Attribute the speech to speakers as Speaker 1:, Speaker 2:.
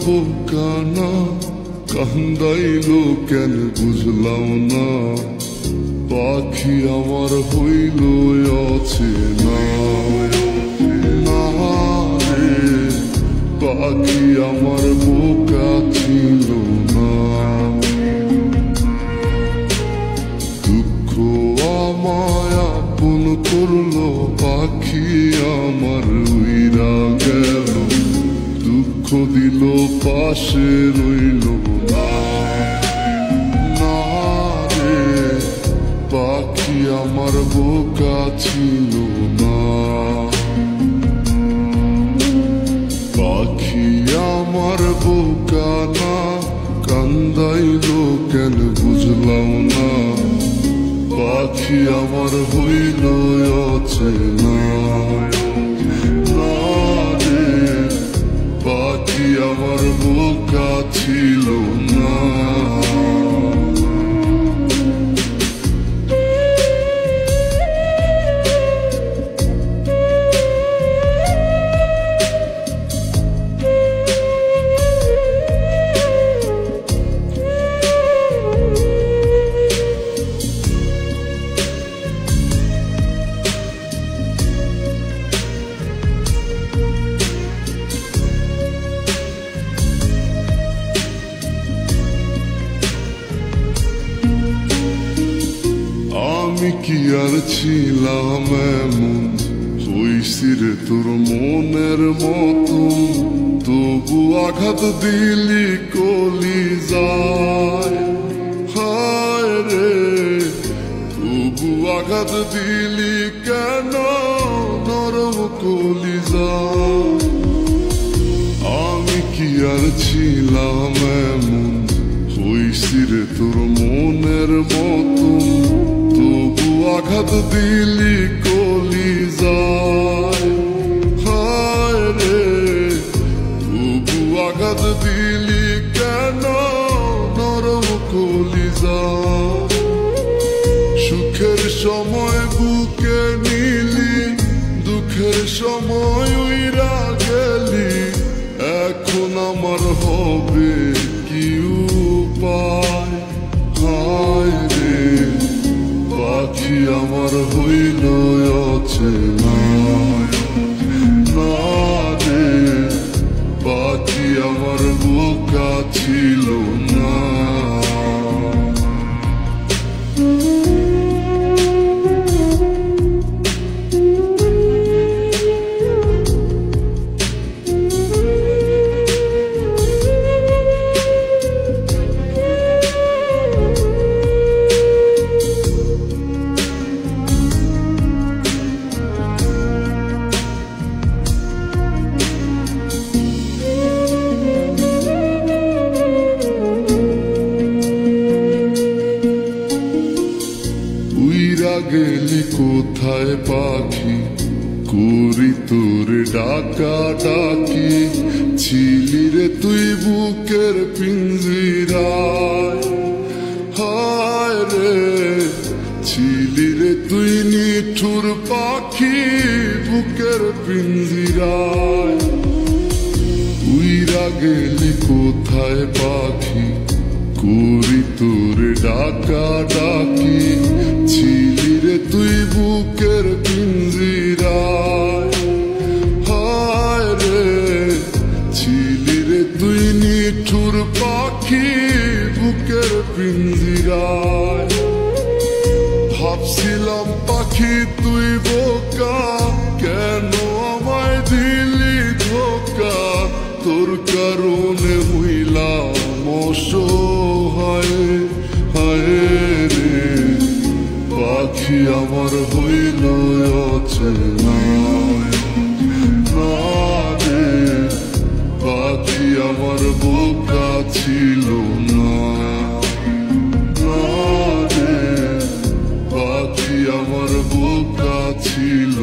Speaker 1: বোকা না, কান্দাইলো কেন বুঝলাম না। পাখি আমার হইল অচেনা, না রে পাখি আমার বোকা ছিল না। দুঃখ আমায় আপন করলো, পাখি আমার উইরা গেল। দুঃখ দিল পাশে রইল না, না রে পাখি আমার বোকা ছিল না। পাখি আমার বোকা না, কান্দাইলো কেন বুঝলাম না। পাখি আমার হইল অচেনা, না রে পাখি আমার বোকা ছিল না। আমি কি আর ছিলাম এমন, হইছি রে তোর মনের মতন। তবু আঘাত দিলি কলিজায়, হায় রে তবু আঘাত দিলি কেন নরম কলিজায়। আমি কি আর ছিলাম এমন, হইছি রে তোর মনের মতন। তবু আঘাত দিলি কলিজায়, হায় রে তবু আঘাত দিলি কেন নরম কলিজায়। সুখের সময় বুকে নিলি, দুঃখের সময় উইরা গেলি। এখন আমার হবে কি উপায়, হায় রে পাখি আমার হইল অচেনা, না রে পাখি আমার বোকা ছিল না। উইরা গেলি কোথায় পাখি, করি তোর ডাকা ডাকি। ছিলি রে তুই বুকের পিঞ্জিরায়, হায় রে ছিলি রে তুই নিঠুর পাখি বুকের পিঞ্জিরায়। উইরা গেলি কোথায় পাখি, করি তোর ডাকা ডাকি। ছিলি রে তুই বুকের পিঞ্জিরায়, হায় রে ছিলি রে তুই নিঠুর পাখি বুকের পিঞ্জিরায়। ভাবছিলাম পাখি তুই বোকা, কেন আমায় দিলি ধোকা। তোর কারণে হইলাম অসহায়, হায় রে পাখি আমার হইল অচেনা, না রে পাখি আমার বোকা ছিল না, না রে পাখি আমার বোকা ছিল